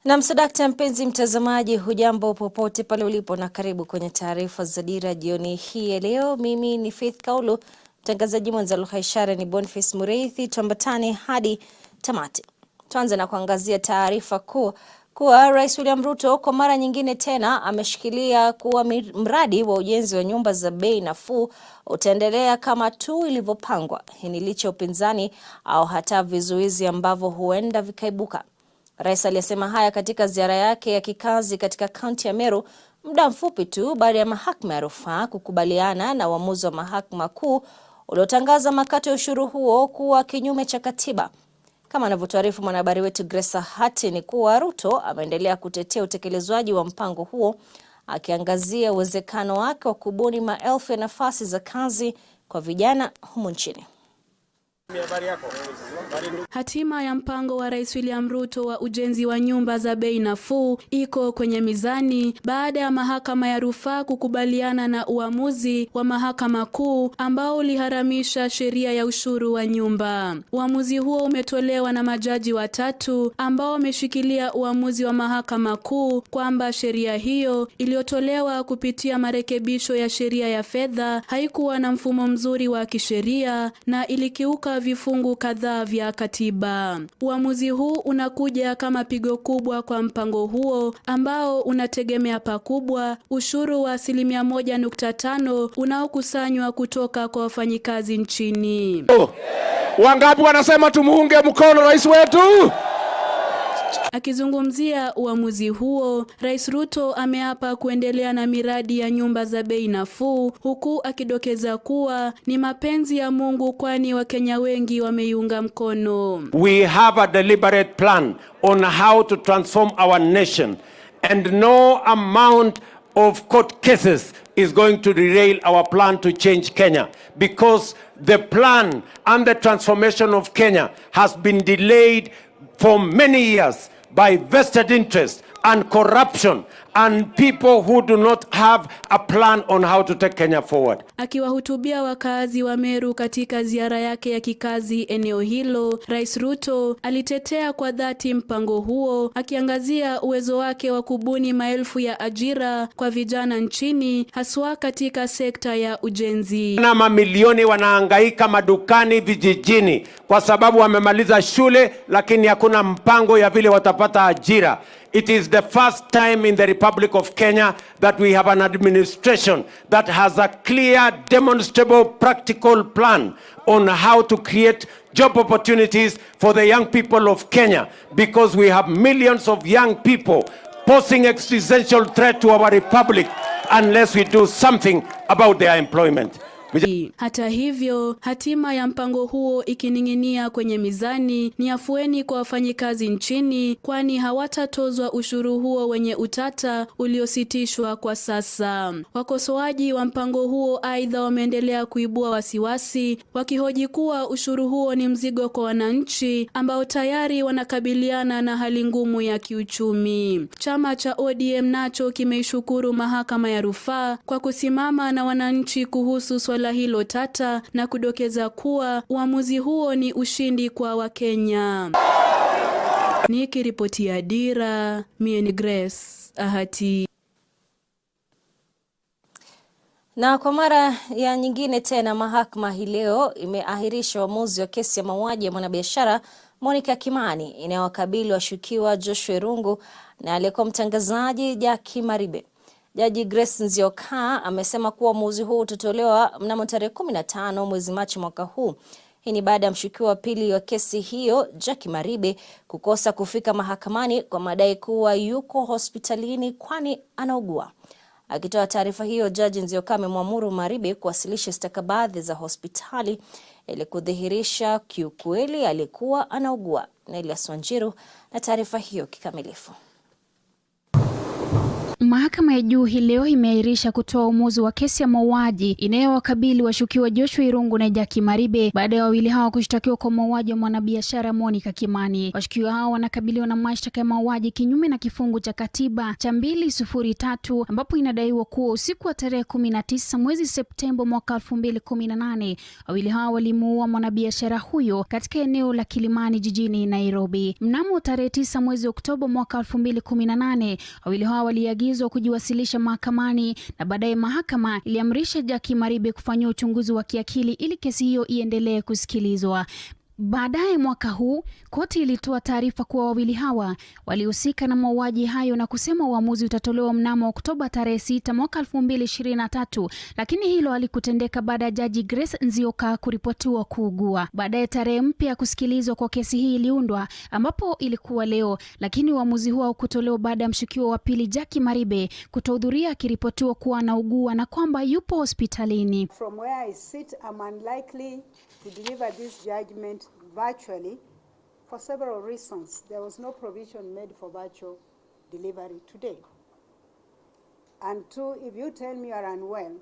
Na msadakta mpenzi mtazamaji, hujambo popote pale ulipo na karibu kwenye taarifa za Dira jioni hii ya leo. Mimi ni Faith Kaulu, mtangazaji mwenza lugha ishara ni Boniface Mureithi. Tuambatane hadi tamati. Tuanze na kuangazia taarifa kuwa Rais William Ruto kwa mara nyingine tena ameshikilia kuwa mradi wa ujenzi wa nyumba za bei nafuu utaendelea kama tu ilivyopangwa. Hii ni licha upinzani au hata vizuizi ambavyo huenda vikaibuka. Rais aliyesema haya katika ziara yake ya kikazi katika kaunti ya Meru muda mfupi tu baada ya mahakama ya rufaa kukubaliana na uamuzi wa mahakama kuu uliotangaza makato ya ushuru huo kuwa kinyume cha katiba. Kama anavyotuarifu mwanahabari wetu Grace Hati ni kuwa Ruto ameendelea kutetea utekelezwaji wa mpango huo, akiangazia uwezekano wake wa kubuni maelfu ya nafasi za kazi kwa vijana humu nchini. Hatima ya mpango wa Rais William Ruto wa ujenzi wa nyumba za bei nafuu iko kwenye mizani baada ya mahakama ya rufaa kukubaliana na uamuzi wa mahakama kuu ambao uliharamisha sheria ya ushuru wa nyumba. Uamuzi huo umetolewa na majaji watatu ambao wameshikilia uamuzi wa mahakama kuu kwamba sheria hiyo iliyotolewa kupitia marekebisho ya sheria ya fedha haikuwa na mfumo mzuri wa kisheria na ilikiuka vifungu kadhaa vya katiba. Uamuzi huu unakuja kama pigo kubwa kwa mpango huo ambao unategemea pakubwa ushuru wa 1.5% unaokusanywa kutoka kwa wafanyikazi nchini. Wangapi wanasema tumuunge mkono rais wetu? Akizungumzia uamuzi huo, Rais Ruto ameapa kuendelea na miradi ya nyumba za bei nafuu, huku akidokeza kuwa ni mapenzi ya Mungu kwani Wakenya wengi wameiunga mkono. We have a deliberate plan on how to transform our nation, and no amount of court cases is going to derail our plan to change Kenya, because the plan and the transformation of Kenya has been delayed for many years by vested interest and corruption and people who do not have a plan on how to take Kenya forward. Akiwahutubia wakazi wa Meru katika ziara yake ya kikazi eneo hilo, Rais Ruto alitetea kwa dhati mpango huo, akiangazia uwezo wake wa kubuni maelfu ya ajira kwa vijana nchini, haswa katika sekta ya ujenzi. Na mamilioni wanahangaika madukani vijijini kwa sababu wamemaliza shule lakini hakuna mpango ya vile watapata ajira. It is the first time in the Republic of Kenya that we have an administration that has a clear, demonstrable, practical plan on how to create job opportunities for the young people of Kenya, because we have millions of young people posing existential threat to our republic unless we do something about their employment. Hata hivyo, hatima ya mpango huo ikining'inia kwenye mizani ni afueni kwa wafanyikazi nchini, kwani hawatatozwa ushuru huo wenye utata uliositishwa kwa sasa. Wakosoaji wa mpango huo aidha wameendelea kuibua wasiwasi, wakihoji kuwa ushuru huo ni mzigo kwa wananchi ambao tayari wanakabiliana na hali ngumu ya kiuchumi. Chama cha ODM nacho kimeishukuru mahakama ya rufaa kwa kusimama na wananchi kuhusu swala hilo tata na kudokeza kuwa uamuzi huo ni ushindi kwa Wakenya. Nikiripotia Dira, mie ni Grace Ahati. Na kwa mara ya nyingine tena mahakama hii leo imeahirisha uamuzi wa kesi ya mauaji ya mwanabiashara Monica Kimani inayowakabili washukiwa Joshua Rungu na aliyekuwa mtangazaji Jackie Maribe. Jaji Grace Nzioka amesema kuwa uamuzi huu utatolewa mnamo tarehe 15 mwezi Machi mwaka huu. Hii ni baada ya mshukiwa wa pili wa kesi hiyo, Jackie Maribe, kukosa kufika mahakamani kwa madai kuwa yuko hospitalini kwani anaugua. Akitoa taarifa hiyo, Jaji Nzioka amemwamuru Maribe kuwasilisha stakabadhi za hospitali ili kudhihirisha kiukweli alikuwa anaugua. Na Elias Wanjiru na taarifa hiyo kikamilifu. Mahakama ya juu hii leo imeahirisha kutoa uamuzi wa kesi ya mauaji inayowakabili washukiwa Joshua Irungu na Jackie Maribe baada ya wawili hao kushtakiwa kwa mauaji wa mwanabiashara Monica Kimani. Washukiwa hao wanakabiliwa na mashtaka ya mauaji kinyume na kifungu cha katiba cha 203 ambapo inadaiwa kuwa usiku wa tarehe 19 mwezi Septemba mwaka 2018 wawili hao walimuua mwanabiashara huyo katika eneo la Kilimani jijini Nairobi. Mnamo tarehe 9 mwezi Oktoba mwaka 2018 wawili hao waliagizwa kujiwasilisha mahakamani na baadaye mahakama iliamrisha Jackie Maribe kufanya uchunguzi wa kiakili ili kesi hiyo iendelee kusikilizwa. Baadaye mwaka huu, koti ilitoa taarifa kuwa wawili hawa walihusika na mauaji hayo na kusema uamuzi utatolewa mnamo Oktoba tarehe 6 mwaka 2023, lakini hilo halikutendeka baada ya Jaji Grace Nzioka kuripotiwa kuugua. Baadaye tarehe mpya ya kusikilizwa kwa kesi hii iliundwa ambapo ilikuwa leo, lakini uamuzi huo haukutolewa baada ya mshukiwa wa pili Jackie Maribe kutohudhuria akiripotiwa kuwa anaugua na kwamba yupo hospitalini. From where I sit, I'm unlikely to deliver this judgment virtually for several reasons. There was no provision made for virtual delivery today. And two, if you tell me you are unwell,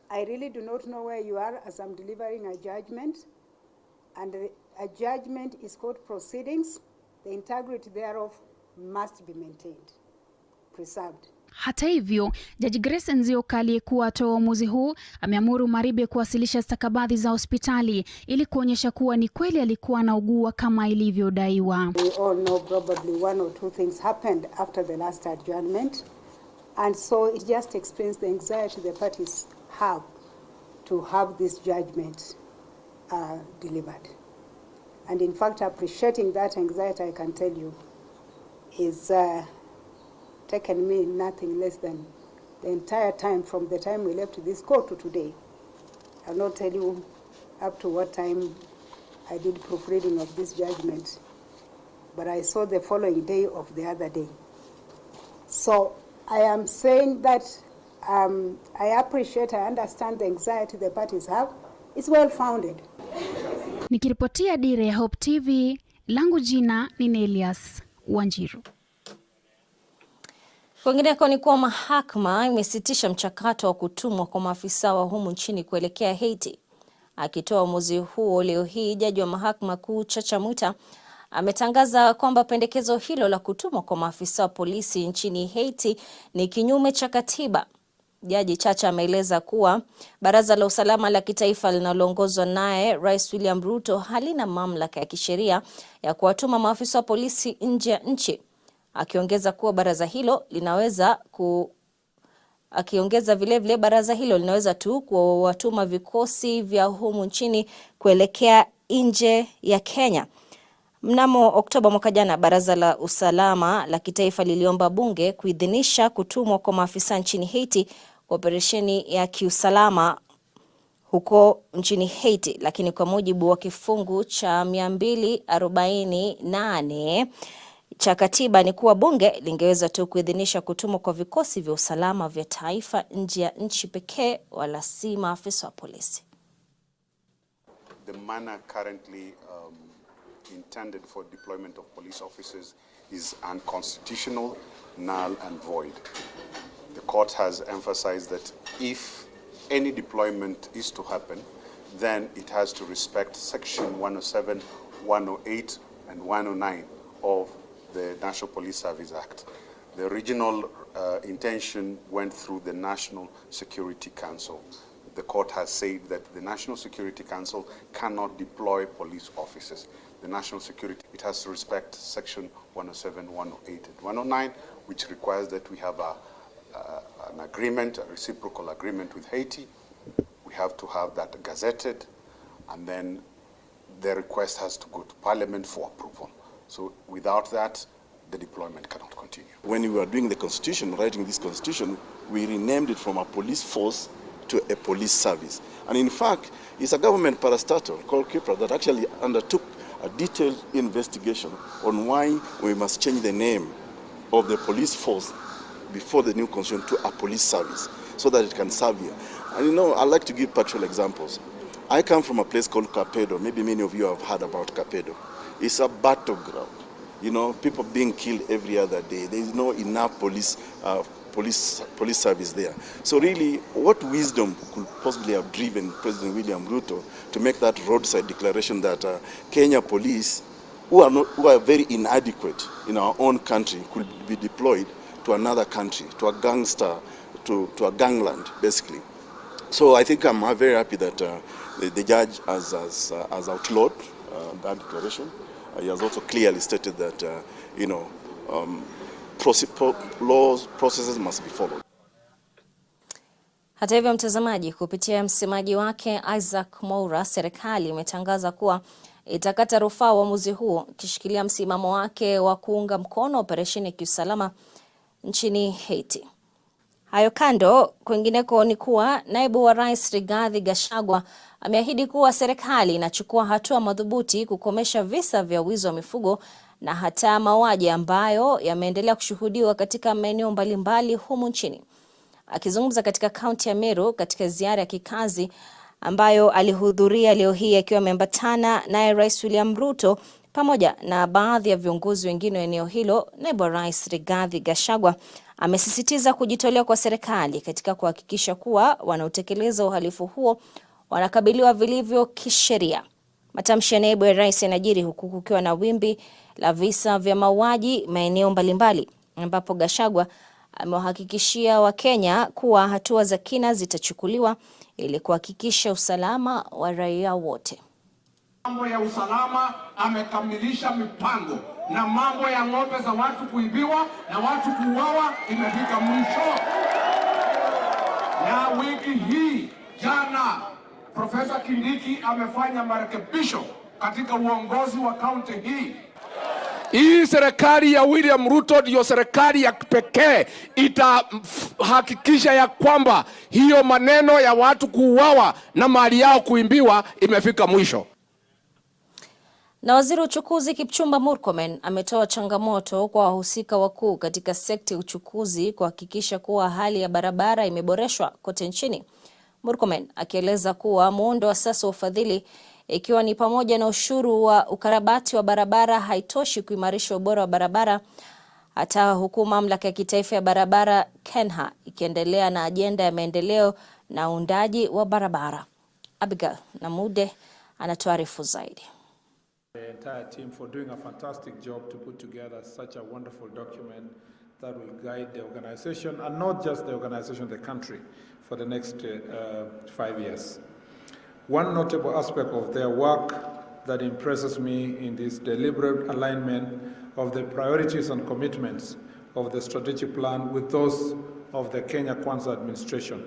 I really do not know where you are as I'm delivering a judgment. And a judgment is court proceedings. The integrity thereof must be maintained, preserved. Hata hivyo, Jaji Grace Nzioka aliyekuwa atoa uamuzi huu ameamuru Maribe kuwasilisha stakabadhi za hospitali ili kuonyesha kuwa ni kweli alikuwa anaugua kama ilivyodaiwa. We all know probably one or two things happened after the last adjournment, and so it just explains the anxiety the parties have to have this judgment delivered. And in fact, appreciating that anxiety, I can tell you, is taken me nothing less than the entire time from the time we left this court to today. I'll not tell you up to what time I did proofreading of this judgment, but I saw the following day of the other day. So I am saying that I appreciate, I understand the anxiety the parties have. It's well founded. Nikiripotia Dira ya Hope TV, langu jina ni Nelias Wanjiru. Kwingineko ni kuwa mahakama imesitisha mchakato wa kutumwa kwa maafisa wa humu nchini kuelekea Haiti. Akitoa uamuzi huo leo hii, jaji wa mahakama kuu Chacha Mwita ametangaza kwamba pendekezo hilo la kutumwa kwa maafisa wa polisi nchini Haiti ni kinyume cha katiba. Jaji Chacha ameeleza kuwa Baraza la Usalama la Kitaifa linaloongozwa naye Rais William Ruto halina mamlaka ya kisheria ya kuwatuma maafisa wa polisi nje ya nchi. Akiongeza kuwa baraza hilo linaweza baraza hilo linaweza tu kuwatuma vikosi vya humu nchini kuelekea nje ya Kenya. Mnamo Oktoba mwaka jana, Baraza la Usalama la Kitaifa liliomba bunge kuidhinisha kutumwa kwa maafisa nchini Haiti kwa operesheni ya kiusalama huko nchini Haiti, lakini kwa mujibu wa kifungu cha 248 cha katiba ni kuwa bunge lingeweza tu kuidhinisha kutumwa kwa vikosi vya usalama vya taifa nje ya nchi pekee, wala si maafisa wa polisi. The manner currently intended for deployment of police officers is unconstitutional, null and void. The court has emphasized that if any deployment is to happen, then it has to respect Section 107, 108 and 109 of the National Police Service Act. The original intention went through the National Security Council. The court has said that the National Security Council cannot deploy police officers. The National Security, it has to respect Section 107, 108 and 109, which requires that we have an agreement, a reciprocal agreement with Haiti. We have to have that gazetted, and then the request has to go to Parliament for approval. So without that, the deployment cannot continue. When we were doing the constitution, writing this constitution, we renamed it from a police force to a police service. And in fact, it's a government parastatal called KIPRA that actually undertook a detailed investigation on why we must change the name of the police force before the new constitution to a police service so that it can serve here. And you know, I like to give factual examples. I come from a place called Capedo. Maybe many of you have heard about Capedo. It's a battleground. You know, people being killed every other day. There is no enough police service there. So really, what wisdom could possibly have driven President William Ruto to make that roadside declaration that Kenya police, who are very inadequate in our own country, could be deployed to another country, to a gangster, to a gangland, basically. So I think I'm very happy that the judge has outlawed that declaration. He has also clearly stated that, processes must be followed. Hata hivyo, mtazamaji, kupitia msemaji wake Isaac Mwaura, serikali imetangaza kuwa itakata rufaa uamuzi huo, ikishikilia msimamo wake wa kuunga mkono operesheni ya kiusalama nchini Haiti. Hayo kando, kwingineko ni kuwa naibu wa rais Rigathi Gachagua ameahidi kuwa serikali inachukua hatua madhubuti kukomesha visa vya wizi wa mifugo na hata mauaji ambayo yameendelea kushuhudiwa katika maeneo mbalimbali humu nchini. Akizungumza katika kaunti ya Meru katika ziara ya kikazi ambayo alihudhuria leo hii akiwa ameambatana naye Rais William Ruto pamoja na baadhi ya viongozi wengine wa eneo hilo, naibu wa rais Rigathi Gachagua amesisitiza kujitolea kwa serikali katika kuhakikisha kuwa wanaotekeleza uhalifu huo wanakabiliwa vilivyo kisheria. Matamshi ya naibu wa rais yanajiri huku kukiwa na wimbi la visa vya mauaji maeneo mbalimbali, ambapo Gachagua amewahakikishia Wakenya kuwa hatua za kina zitachukuliwa ili kuhakikisha usalama wa raia wote. Mambo ya usalama amekamilisha mipango, na mambo ya ng'ombe za watu kuibiwa na watu kuuawa imefika mwisho. Na wiki hii jana Profesa Kindiki amefanya marekebisho katika uongozi wa kaunti hii. Hii serikali ya William Ruto ndio serikali ya pekee itahakikisha ya kwamba hiyo maneno ya watu kuuawa na mali yao kuimbiwa imefika mwisho. Na waziri wa uchukuzi Kipchumba Murkomen ametoa changamoto kwa wahusika wakuu katika sekta ya uchukuzi kuhakikisha kuwa hali ya barabara imeboreshwa kote nchini. Murkomen akieleza kuwa muundo wa sasa wa ufadhili, ikiwa ni pamoja na ushuru wa ukarabati wa barabara, haitoshi kuimarisha ubora wa barabara, hata huku mamlaka ya kitaifa ya barabara KENHA ikiendelea na ajenda ya maendeleo na uundaji wa barabara. Abigail Namude anatuarifu zaidi. The entire team for doing a fantastic job to put together such a wonderful document that will guide the organization, and not just the organization, the country, for the next 5 years. One notable aspect of their work that impresses me in this deliberate alignment of the priorities and commitments of the strategic plan with those of the Kenya Kwanza administration.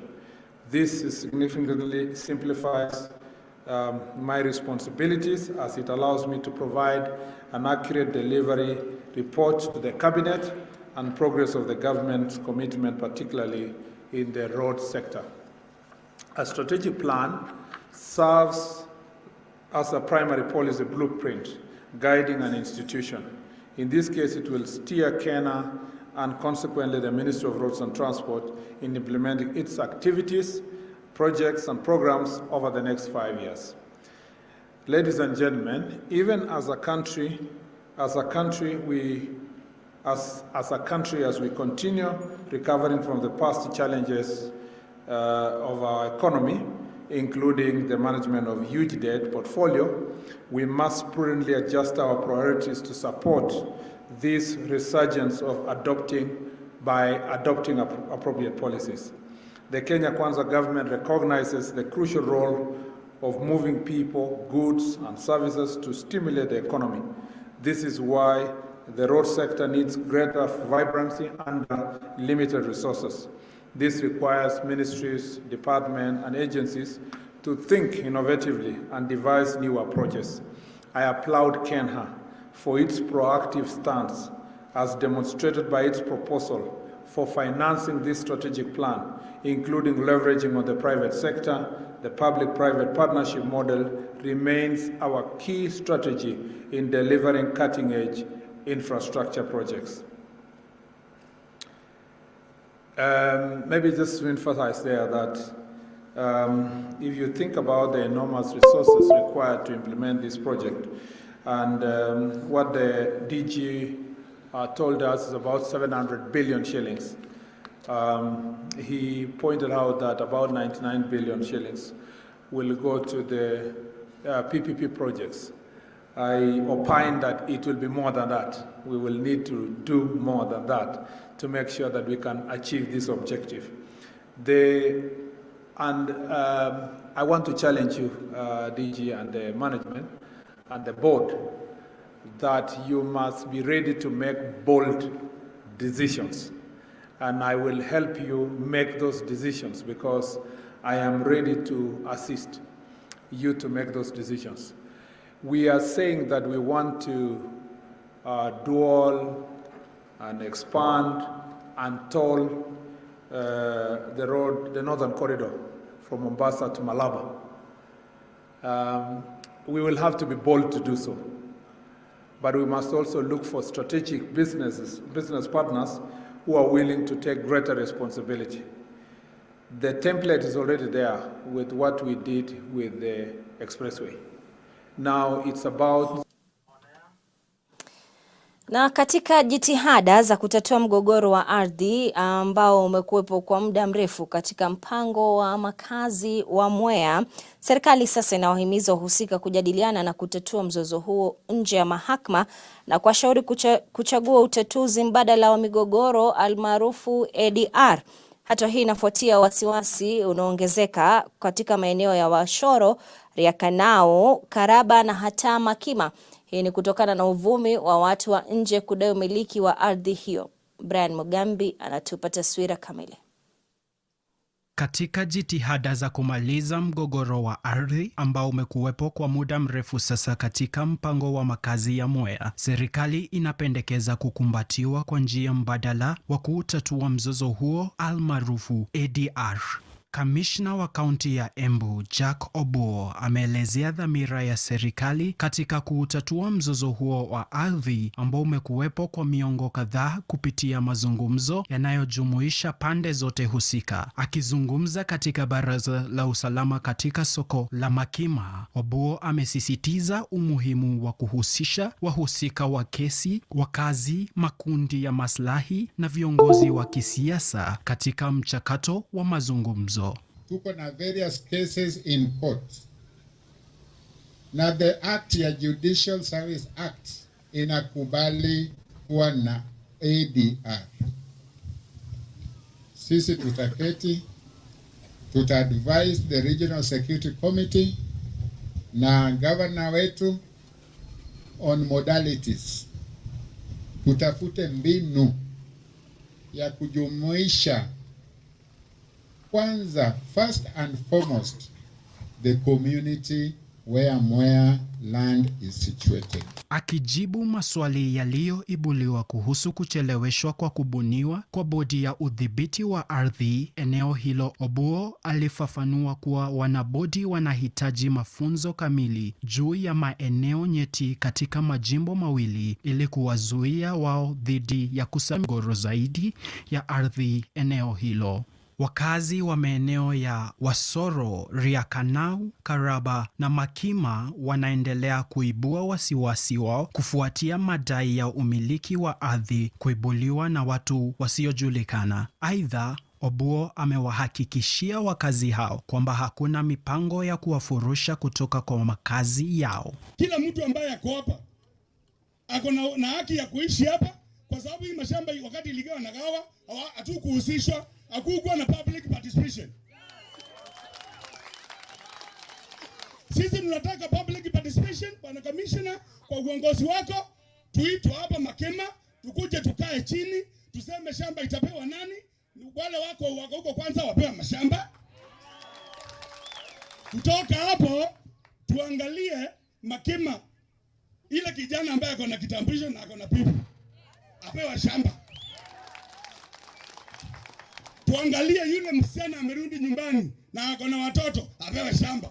This significantly simplifies my responsibilities, as it allows me to provide an accurate delivery report to the cabinet and progress of the government's commitment, particularly in the road sector. A strategic plan serves as a primary policy blueprint guiding an institution. In this case, it will steer Kenya and consequently the Ministry of Roads and Transport in implementing its activities, projects and programs over the next 5 years. Ladies and gentlemen, even as a country, as we continue recovering from the past challenges of our economy, including the management of huge debt portfolio, we must prudently adjust our priorities to support this resurgence of adopting appropriate policies. The Kenya Kwanza government recognizes the crucial role of moving people, goods, and services to stimulate the economy. This is why the road sector needs greater vibrancy under limited resources. This requires ministries, departments, and agencies to think innovatively and devise new approaches. I applaud KENHA for its proactive stance, as demonstrated by its proposal for financing this strategic plan, including leveraging on the private sector. The public-private partnership model remains our key strategy in delivering cutting-edge infrastructure projects. Maybe just to emphasize there that if you think about the enormous resources required to implement this project, And what the DG told us is about 700 billion shillings. He pointed out that about 99 billion shillings will go to the PPP projects. I opine that it will be more than that. We will need to do more than that to make sure that we can achieve this objective. I want to challenge you, DG, and the management and the board, that you must be ready to make bold decisions. And I will help you make those decisions because I am ready to assist you to make those decisions. We are saying that we want to dual and expand and toll the road, the northern corridor from Mombasa to Malaba. We will have to be bold to do so. But we must also look for strategic business partners who are willing to take greater responsibility. The template is already there with what we did with the expressway. Now it's about... Na katika jitihada za kutatua mgogoro wa ardhi ambao umekuwepo kwa muda mrefu katika mpango wa makazi wa Mwea, serikali sasa inawahimiza wahusika kujadiliana na kutatua mzozo huo nje ya mahakama na kuwashauri kuchagua utatuzi mbadala wa migogoro almaarufu ADR. Hatua hii inafuatia wasiwasi unaoongezeka katika maeneo ya Washoro, Riakanao, Karaba na hata Makima. Hii ni kutokana na uvumi wa watu wa nje kudai umiliki wa ardhi hiyo. Brian Mugambi anatupa taswira kamili. Katika jitihada za kumaliza mgogoro wa ardhi ambao umekuwepo kwa muda mrefu sasa katika mpango wa makazi ya Mwea, serikali inapendekeza kukumbatiwa kwa njia mbadala wa kutatua mzozo huo almaarufu ADR. Kamishna wa kaunti ya Embu, Jack Obuo, ameelezea dhamira ya serikali katika kutatua mzozo huo wa ardhi ambao umekuwepo kwa miongo kadhaa kupitia mazungumzo yanayojumuisha pande zote husika. Akizungumza katika baraza la usalama katika soko la Makima, Obuo amesisitiza umuhimu wa kuhusisha wahusika wa kesi, wakazi, makundi ya maslahi na viongozi wa kisiasa katika mchakato wa mazungumzo. Tuko na various cases in court. Na the act ya Judicial Service Act inakubali kuwa na ADR. Sisi tutaketi, tuta-advise the Regional Security Committee na governor wetu on modalities. Tutafute mbinu ya kujumuisha kwanza, first and foremost, the community where Mwea land is situated. Akijibu maswali yaliyoibuliwa kuhusu kucheleweshwa kwa kubuniwa kwa bodi ya udhibiti wa ardhi eneo hilo, Obuo alifafanua kuwa wanabodi wanahitaji mafunzo kamili juu ya maeneo nyeti katika majimbo mawili ili kuwazuia wao dhidi ya kusambigoro zaidi ya ardhi eneo hilo. Wakazi wa maeneo ya Wasoro, Riakanau, Karaba na Makima wanaendelea kuibua wasiwasi wao kufuatia madai ya umiliki wa ardhi kuibuliwa na watu wasiojulikana. Aidha, Obuo amewahakikishia wakazi hao kwamba hakuna mipango ya kuwafurusha kutoka kwa makazi yao. Kila mtu ambaye ako hapa ako na haki ya kuishi hapa, kwa sababu hii mashamba wakati iligawa na gawa hatukuhusishwa, hakukuwa na public participation. Sisi tunataka public participation, bwana commissioner, kwa uongozi wako. Tuitwe hapa Makema, tukuje tukae chini, tuseme shamba itapewa nani, wale wako huko kwanza wapewa mashamba. Kutoka hapo tuangalie Makema, ile kijana ambaye ako na kitambulisho na ako na pipi apewa shamba. Tuangalie yule msichana amerudi nyumbani na ako na watoto apewe shamba.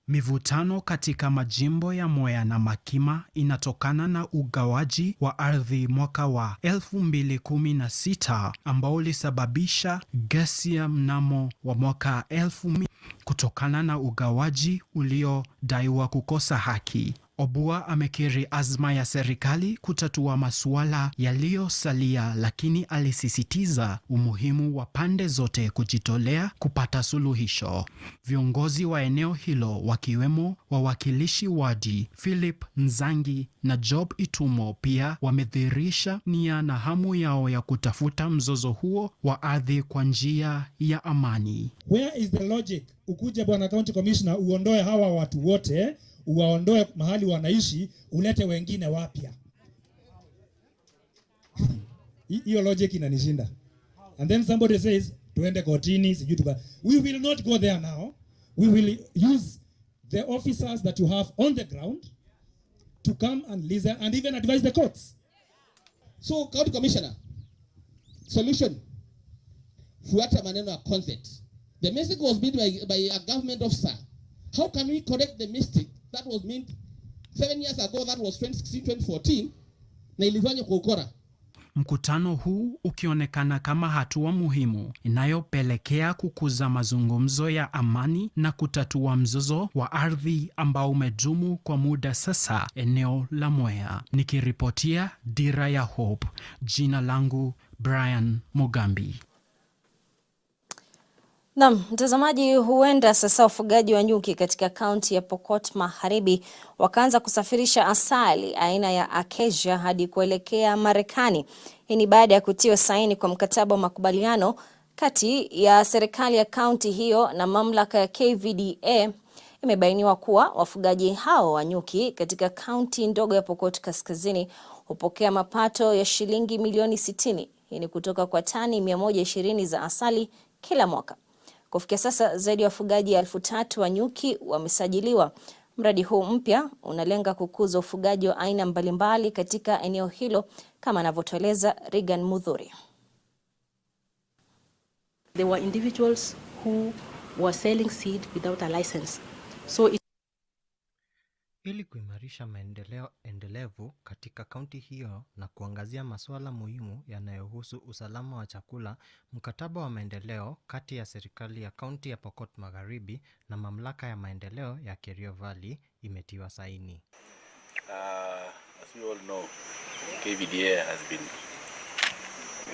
Mivutano katika majimbo ya Mwea na Makima inatokana na ugawaji wa ardhi mwaka wa 2016 ambao ulisababisha ghasia mnamo wa mwaka 2000 kutokana na ugawaji uliodaiwa kukosa haki. Obua amekiri azma ya serikali kutatua masuala yaliyosalia, lakini alisisitiza umuhimu wa pande zote kujitolea kupata suluhisho. Viongozi wa eneo hilo wakiwemo wawakilishi wadi Philip Nzangi na Job Itumo pia wamedhihirisha nia na hamu yao ya kutafuta mzozo huo wa ardhi kwa njia ya amani. Where is the logic? Ukuje bwana county commissioner uondoe hawa watu wote, uwaondoe mahali wanaishi, ulete wengine wapya. Hiyo logic inanishinda. And then somebody says tuende kotini sijui tuka. We will not go there now. We will use the officers that you have on the ground to come and listen and even advise the courts. So county commissioner, solution, fuata maneno ya consent. The mistake was made by a government officer. How can we correct the mistake that was made 7 years ago, that was 2016-2014, na ilifanywa kwa ukora? Mkutano huu ukionekana kama hatua muhimu inayopelekea kukuza mazungumzo ya amani na kutatua mzozo wa ardhi ambao umedumu kwa muda sasa eneo la Mwea. Nikiripotia Dira ya Hope, jina langu Brian Mugambi. Naam, mtazamaji, huenda sasa wafugaji wa nyuki katika kaunti ya Pokot Magharibi wakaanza kusafirisha asali aina ya acacia hadi kuelekea Marekani. Hii ni baada ya kutiwa saini kwa mkataba wa makubaliano kati ya serikali ya kaunti hiyo na mamlaka ya KVDA. Imebainiwa kuwa wafugaji hao wa nyuki katika kaunti ndogo ya Pokot Kaskazini hupokea mapato ya shilingi milioni 60. Hii ni kutoka kwa tani 120 za asali kila mwaka. Kufikia sasa zaidi ya wafugaji 3,000 wa nyuki wamesajiliwa. Mradi huu mpya unalenga kukuza ufugaji wa aina mbalimbali katika eneo hilo, kama anavyotueleza Regan Mudhuri. There were individuals who were selling seed without a license. Ili kuimarisha maendeleo endelevu katika kaunti hiyo na kuangazia masuala muhimu yanayohusu usalama wa chakula, mkataba wa maendeleo kati ya serikali ya kaunti ya Pokot Magharibi na mamlaka ya maendeleo ya Kerio Valley imetiwa saini. As we all know, KVDA has been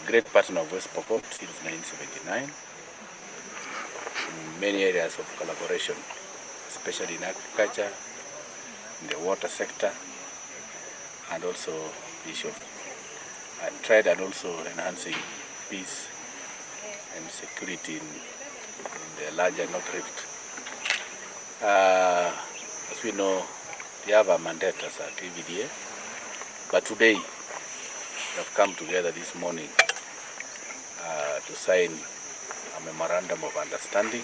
a great partner of West Pokot since 1979 in many areas of collaboration, especially in agriculture, in the water sector, and also the issue of trade, and also enhancing peace and security in the larger North Rift. As we know, we have a mandate as a KVDA, but today we have come together this morning to sign a memorandum of understanding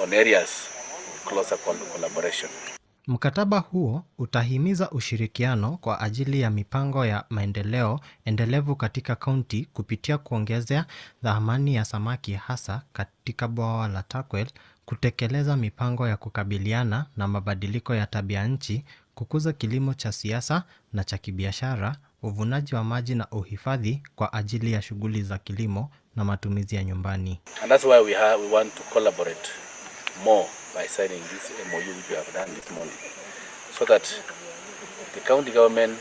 on areas of closer collaboration. Mkataba huo utahimiza ushirikiano kwa ajili ya mipango ya maendeleo endelevu katika kaunti kupitia kuongezea dhamani ya samaki hasa katika bwawa la Takwel, kutekeleza mipango ya kukabiliana na mabadiliko ya tabia nchi, kukuza kilimo cha siasa na cha kibiashara, uvunaji wa maji na uhifadhi kwa ajili ya shughuli za kilimo na matumizi ya nyumbani. And that's why we want to collaborate more by signing this MOU which we have done this morning, so that the county government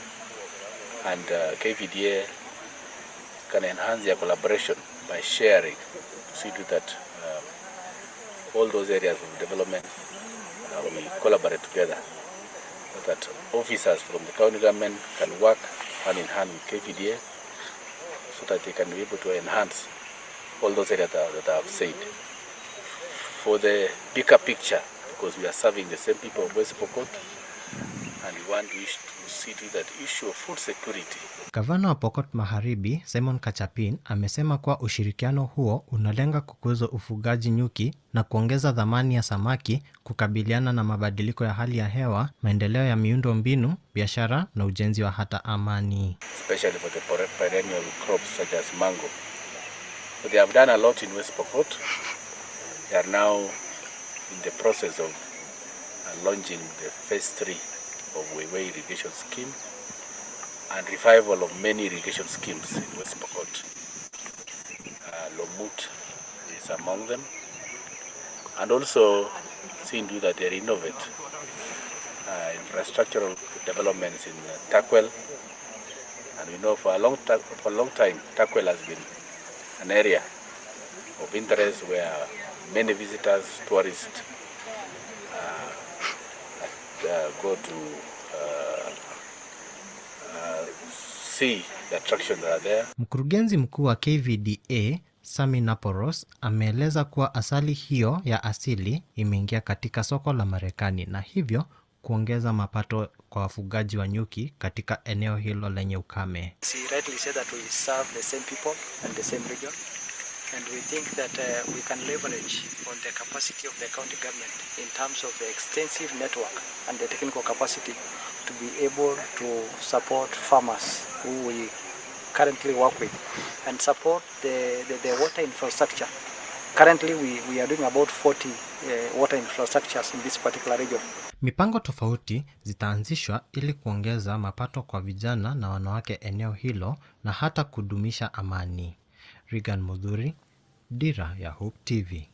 and KVDA can enhance their collaboration by sharing, to see to that all those areas of development we collaborate together, so that officers from the county government can work hand in hand with KVDA, so that they can be able to enhance all those areas that I have said. For the bigger picture, because we are serving the same people of West Pokot, and we want to see to that issue of food security. Gavana wa Pokot Magharibi, Simon Kachapin, amesema kuwa ushirikiano huo unalenga kukuza ufugaji nyuki na kuongeza dhamani ya samaki, kukabiliana na mabadiliko ya hali ya hewa, maendeleo ya miundo mbinu, biashara na ujenzi wa hata amani. Especially for the perennial crops such as mango. So they have done a lot in West Pokot. They are now in the process of launching the phase 3 of Weiwei irrigation scheme and revival of many irrigation schemes in West Pokot. Lomut is among them, and also seeing to that they innovate in infrastructural developments in Takwel. And we know for a long time, Takwel has been an area of interest where many visitors, tourists, go to see the attractions that are there. Mkurugenzi mkuu wa KVDA Sami Naporos ameeleza kuwa asali hiyo ya asili imeingia katika soko la Marekani na hivyo kuongeza mapato kwa wafugaji wa nyuki katika eneo hilo lenye ukame. She rightly said that we serve the same people and the same region, and we think that we can leverage on the capacity of the county government in terms of the extensive network and the technical capacity to be able to support farmers who we currently work with and support the water infrastructure. Currently we are doing about 40 water infrastructures in this particular region. Mipango tofauti zitaanzishwa ili kuongeza mapato kwa vijana na wanawake eneo hilo na hata kudumisha amani. Regan Mudhuri, Dira ya Hope TV.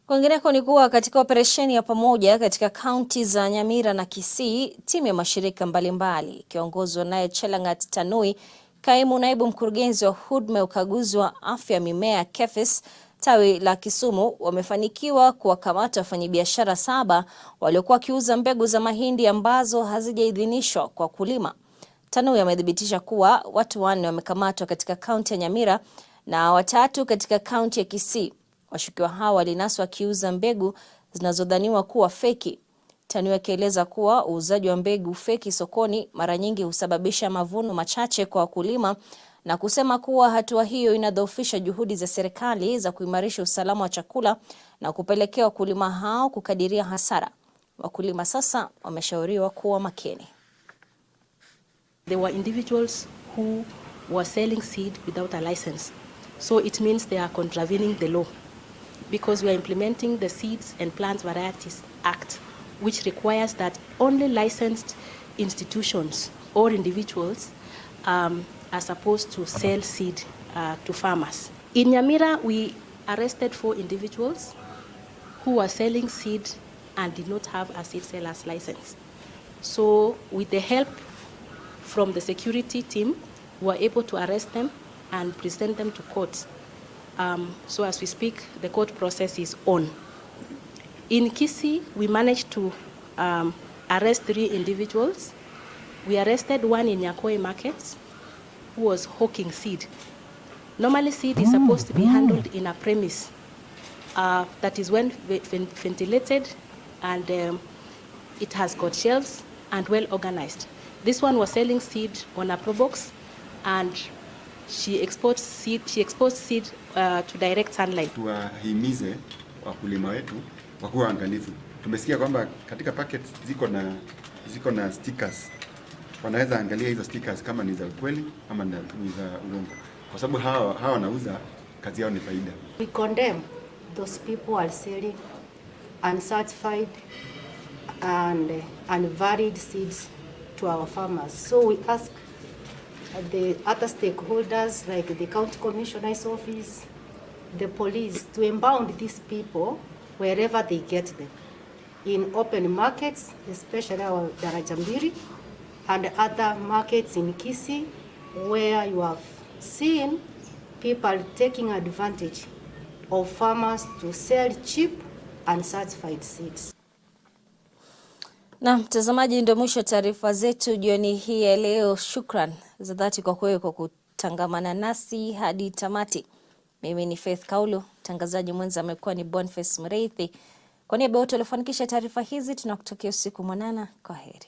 Kwingineko ni kuwa katika operesheni ya pamoja katika kaunti za Nyamira na Kisii, timu ya mashirika mbalimbali ikiongozwa naye Chelangat Tanui, kaimu naibu mkurugenzi wa huduma ya ukaguzi wa afya mimea KEPHIS tawi la Kisumu, wamefanikiwa kuwakamata wafanyabiashara 7 waliokuwa wakiuza mbegu za mahindi ambazo hazijaidhinishwa kwa kulima. Tanui amethibitisha kuwa watu 4 wamekamatwa katika kaunti ya Nyamira na 3 katika kaunti ya Kisii. Washukiwa hao walinaswa wakiuza mbegu zinazodhaniwa kuwa feki. Tanui akieleza kuwa uuzaji wa mbegu feki sokoni mara nyingi husababisha mavuno machache kwa wakulima na kusema kuwa hatua hiyo inadhoofisha juhudi za serikali za kuimarisha usalama wa chakula na kupelekea wakulima hao kukadiria hasara. Wakulima sasa wameshauriwa kuwa makini. There were individuals who were selling seed without a license. So it means they are contravening the law, because we are implementing the Seeds and Plants Varieties Act, which requires that only licensed institutions or individuals are supposed to sell seed to farmers. In Nyamira, we arrested 4 individuals who were selling seed and did not have a seed seller's license. So with the help from the security team, we were able to arrest them and present them to court. So as we speak, the court process is on. In Kisii, we managed to arrest 3 individuals. We arrested one in Nyakoi markets who was hawking seed. Normally seed is supposed to be handled in a premise that is ventilated and it has got shelves and well organized. This one was selling seed on a pro box and she exports seed to direct sunlight. Tuwahimize wakulima wetu wakuwa angalifu. Tumesikia kwamba katika packet ziko na stickers. Wanaweza angalia hizo stickers kama ni za ukweli ama ni za uongo. Kwa sababu hawa wanauza, kazi yao ni faida. We condemn those people who are selling uncertified and unvaried seeds to our farmers. So we ask the other stakeholders like the county commissioner's office, the police, to impound these people wherever they get them. In open markets, especially our Darajambiri, and other markets in Kisii, where you have seen people taking advantage of farmers to sell cheap uncertified seeds. Na mtazamaji, ndio mwisho wa taarifa zetu jioni hii ya leo. Shukran za dhati kwa wewe kwa kutangamana nasi hadi tamati. Mimi ni Faith Kaulu, mtangazaji mwenza amekuwa ni Boniface Mreithi. Kwa niaba ya wote waliofanikisha taarifa hizi, tunakutakia usiku mwanana. Kwaheri.